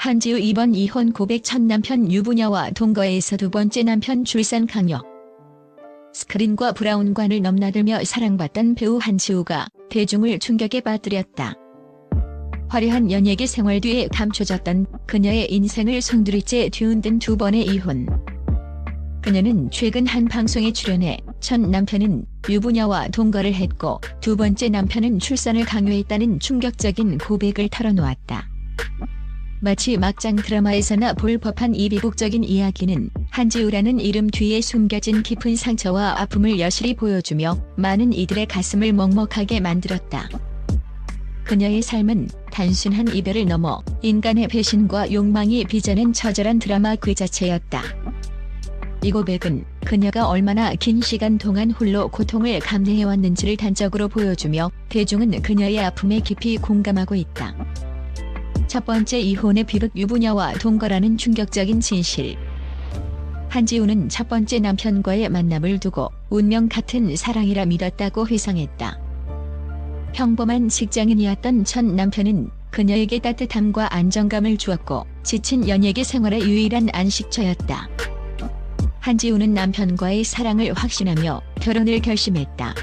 한지우 이번 이혼 고백 첫 남편 유부녀와 동거에서 두 번째 남편 출산 강요. 스크린과 브라운관을 넘나들며 사랑받던 배우 한지우가 대중을 충격에 빠뜨렸다. 화려한 연예계 생활 뒤에 감춰졌던 그녀의 인생을 송두리째 뒤흔든 두 번의 이혼. 그녀는 최근 한 방송에 출연해 첫 남편은 유부녀와 동거를 했고 두 번째 남편은 출산을 강요했다는 충격적인 고백을 털어놓았다. 마치 막장 드라마에서나 볼 법한 이 비극적인 이야기는 한지우라는 이름 뒤에 숨겨진 깊은 상처와 아픔을 여실히 보여주며 많은 이들의 가슴을 먹먹하게 만들었다. 그녀의 삶은 단순한 이별을 넘어 인간의 배신과 욕망이 빚어낸 처절한 드라마 그 자체였다. 이 고백은 그녀가 얼마나 긴 시간 동안 홀로 고통을 감내해왔는지를 단적으로 보여주며 대중은 그녀의 아픔에 깊이 공감하고 있다. 첫 번째 이혼의 비극 유부녀와 동거라는 충격적인 진실. 한지우는 첫 번째 남편과의 만남을 두고 운명 같은 사랑이라 믿었다고 회상했다. 평범한 직장인이었던 첫 남편은 그녀에게 따뜻함과 안정감을 주었고 지친 연예계 생활의 유일한 안식처였다. 한지우는 남편과의 사랑을 확신하며 결혼을 결심했다.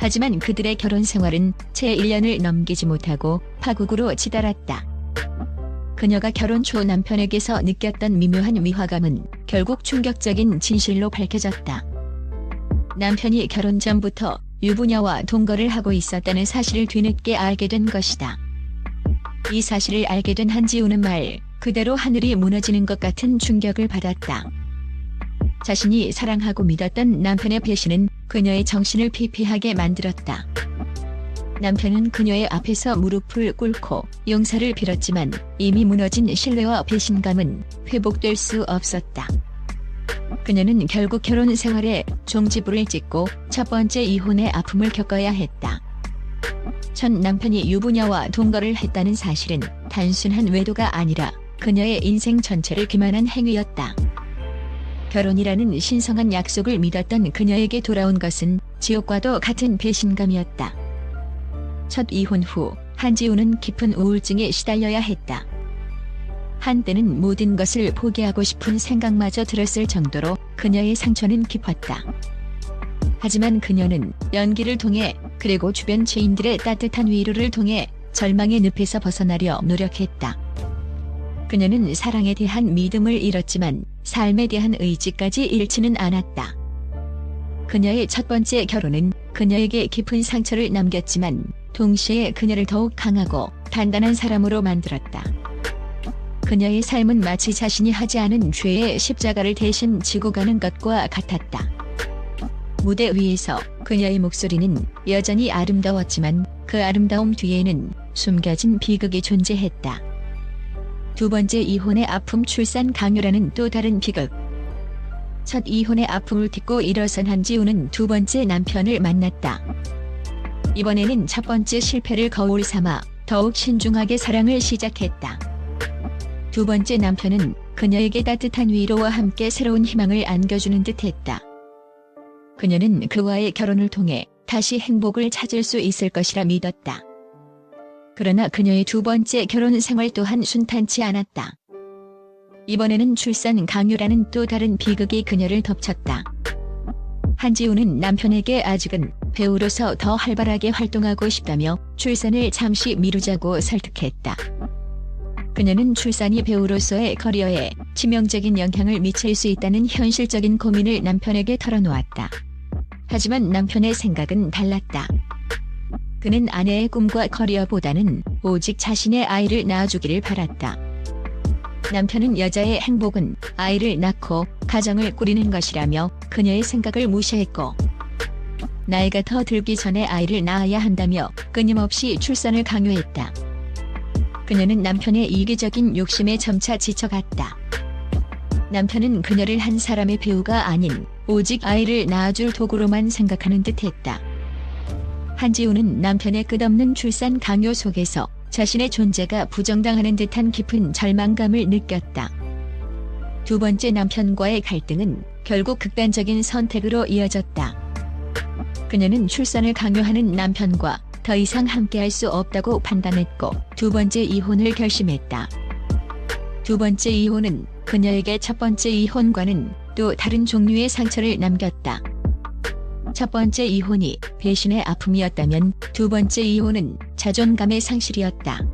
하지만 그들의 결혼 생활은 채 1년을 넘기지 못하고 파국으로 치달았다. 그녀가 결혼 초 남편에게서 느꼈던 미묘한 위화감은 결국 충격적인 진실로 밝혀졌다. 남편이 결혼 전부터 유부녀와 동거를 하고 있었다는 사실을 뒤늦게 알게 된 것이다. 이 사실을 알게 된 한지우는 말 그대로 하늘이 무너지는 것 같은 충격을 받았다. 자신이 사랑하고 믿었던 남편의 배신은 그녀의 정신을 피폐하게 만들었다. 남편은 그녀의 앞에서 무릎을 꿇고 용서를 빌었지만 이미 무너진 신뢰와 배신감은 회복될 수 없었다. 그녀는 결국 결혼 생활에 종지부를 찍고 첫 번째 이혼의 아픔을 겪어야 했다. 첫 남편이 유부녀와 동거를 했다는 사실은 단순한 외도가 아니라 그녀의 인생 전체를 기만한 행위였다. 결혼이라는 신성한 약속을 믿었던 그녀에게 돌아온 것은 지옥과도 같은 배신감이었다. 첫 이혼 후 한지우는 깊은 우울증에 시달려야 했다. 한때는 모든 것을 포기하고 싶은 생각마저 들었을 정도로 그녀의 상처는 깊었다. 하지만 그녀는 연기를 통해 그리고 주변 지인들의 따뜻한 위로를 통해 절망의 늪에서 벗어나려 노력했다. 그녀는 사랑에 대한 믿음을 잃었지만 삶에 대한 의지까지 잃지는 않았다. 그녀의 첫 번째 결혼은 그녀에게 깊은 상처를 남겼지만 동시에 그녀를 더욱 강하고 단단한 사람으로 만들었다. 그녀의 삶은 마치 자신이 하지 않은 죄의 십자가를 대신 지고 가는 것과 같았다. 무대 위에서 그녀의 목소리는 여전히 아름다웠지만 그 아름다움 뒤에는 숨겨진 비극이 존재했다. 두 번째 이혼의 아픔 출산 강요라는 또 다른 비극. 첫 이혼의 아픔을 딛고 일어선 한지우는 두 번째 남편을 만났다. 이번에는 첫 번째 실패를 거울 삼아 더욱 신중하게 사랑을 시작했다. 두 번째 남편은 그녀에게 따뜻한 위로와 함께 새로운 희망을 안겨주는 듯했다. 그녀는 그와의 결혼을 통해 다시 행복을 찾을 수 있을 것이라 믿었다. 그러나 그녀의 두 번째 결혼 생활 또한 순탄치 않았다. 이번에는 출산 강요라는 또 다른 비극이 그녀를 덮쳤다. 한지우는 남편에게 아직은 배우로서 더 활발하게 활동하고 싶다며 출산을 잠시 미루자고 설득했다. 그녀는 출산이 배우로서의 커리어에 치명적인 영향을 미칠 수 있다는 현실적인 고민을 남편에게 털어놓았다. 하지만 남편의 생각은 달랐다. 그는 아내의 꿈과 커리어보다는 오직 자신의 아이를 낳아주기를 바랐다. 남편은 여자의 행복은 아이를 낳고 가정을 꾸리는 것이라며 그녀의 생각을 무시했고 나이가 더 들기 전에 아이를 낳아야 한다며 끊임없이 출산을 강요했다. 그녀는 남편의 이기적인 욕심에 점차 지쳐갔다. 남편은 그녀를 한 사람의 배우가 아닌 오직 아이를 낳아줄 도구로만 생각하는 듯했다. 한지우는 남편의 끝없는 출산 강요 속에서 자신의 존재가 부정당하는 듯한 깊은 절망감을 느꼈다. 두 번째 남편과의 갈등은 결국 극단적인 선택으로 이어졌다. 그녀는 출산을 강요하는 남편과 더 이상 함께할 수 없다고 판단했고 두 번째 이혼을 결심했다. 두 번째 이혼은 그녀에게 첫 번째 이혼과는 또 다른 종류의 상처를 남겼다. 첫 번째 이혼이 배신의 아픔이었다면 두 번째 이혼은 자존감의 상실이었다.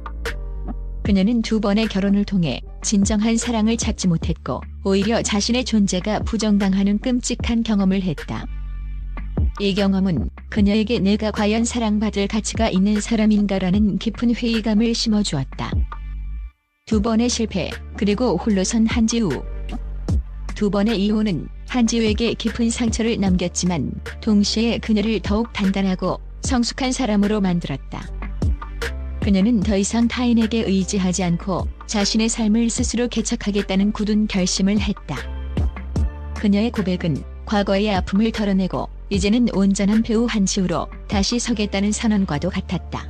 그녀는 두 번의 결혼을 통해 진정한 사랑을 찾지 못했고 오히려 자신의 존재가 부정당하는 끔찍한 경험을 했다. 이 경험은 그녀에게 내가 과연 사랑받을 가치가 있는 사람인가라는 깊은 회의감을 심어주었다. 두 번의 실패, 그리고 홀로선 한지우. 두 번의 이혼은 한지우에게 깊은 상처를 남겼지만 동시에 그녀를 더욱 단단하고 성숙한 사람으로 만들었다. 그녀는 더 이상 타인에게 의지하지 않고 자신의 삶을 스스로 개척하겠다는 굳은 결심을 했다. 그녀의 고백은 과거의 아픔을 덜어내고 이제는 온전한 배우 한지우로 다시 서겠다는 선언과도 같았다.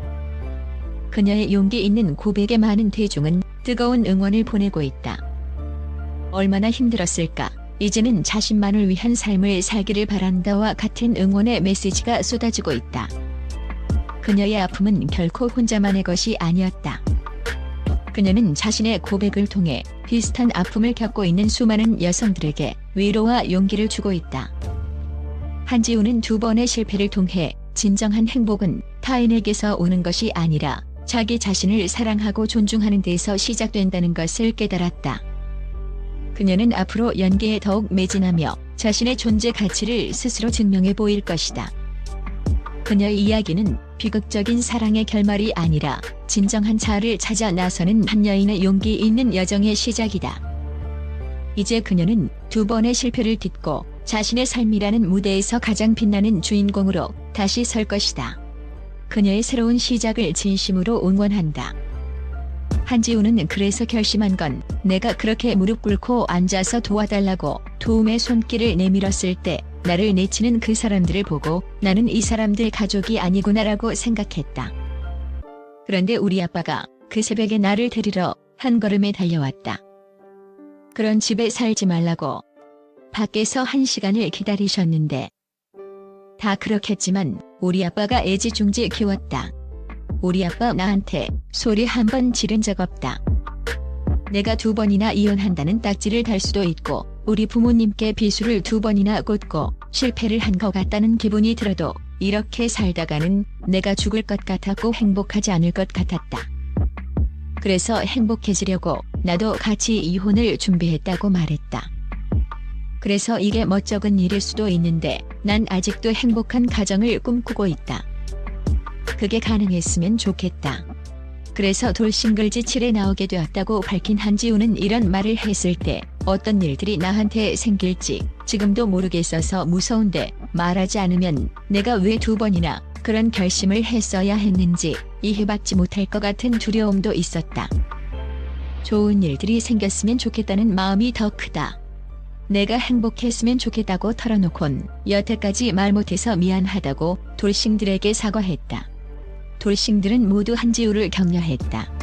그녀의 용기 있는 고백에 많은 대중은 뜨거운 응원을 보내고 있다. 얼마나 힘들었을까? 이제는 자신만을 위한 삶을 살기를 바란다와 같은 응원의 메시지가 쏟아지고 있다. 그녀의 아픔은 결코 혼자만의 것이 아니었다. 그녀는 자신의 고백을 통해 비슷한 아픔을 겪고 있는 수많은 여성들에게 위로와 용기를 주고 있다. 한지우는 두 번의 실패를 통해 진정한 행복은 타인에게서 오는 것이 아니라 자기 자신을 사랑하고 존중하는 데서 시작된다는 것을 깨달았다. 그녀는 앞으로 연기에 더욱 매진하며 자신의 존재 가치를 스스로 증명해 보일 것이다. 그녀의 이야기는 비극적인 사랑의 결말이 아니라 진정한 자아를 찾아 나서는 한 여인의 용기 있는 여정의 시작이다. 이제 그녀는 두 번의 실패를 딛고 자신의 삶이라는 무대에서 가장 빛나는 주인공으로 다시 설 것이다. 그녀의 새로운 시작을 진심으로 응원한다. 한지우는 그래서 결심한 건 내가 그렇게 무릎 꿇고 앉아서 도와달라고 도움의 손길을 내밀었을 때 나를 내치는 그 사람들을 보고 나는 이 사람들 가족이 아니구나라고 생각했다. 그런데 우리 아빠가 그 새벽에 나를 데리러 한 걸음에 달려왔다. 그런 집에 살지 말라고 밖에서 1시간을 기다리셨는데 다 그렇겠지만 우리 아빠가 애지중지 키웠다. 우리 아빠 나한테 소리 한 번 지른 적 없다. 내가 2번이나 이혼한다는 딱지를 달 수도 있고 우리 부모님께 비수를 2번이나 꽂고 실패를 한 것 같다는 기분이 들어도 이렇게 살다가는 내가 죽을 것 같았고 행복하지 않을 것 같았다. 그래서 행복해지려고 나도 같이 이혼을 준비했다고 말했다. 그래서 이게 멋쩍은 일일 수도 있는데 난 아직도 행복한 가정을 꿈꾸고 있다. 그게 가능했으면 좋겠다. 그래서 돌싱글즈 7에 나오게 되었다고 밝힌 한지우는 이런 말을 했을 때 어떤 일들이 나한테 생길지 지금도 모르겠어서 무서운데 말하지 않으면 내가 왜 2번이나 그런 결심을 했어야 했는지 이해받지 못할 것 같은 두려움도 있었다. 좋은 일들이 생겼으면 좋겠다는 마음이 더 크다. 내가 행복했으면 좋겠다고 털어놓곤 여태까지 말 못해서 미안하다고 돌싱들에게 사과했다. 돌싱들은 모두 한지우를 격려했다.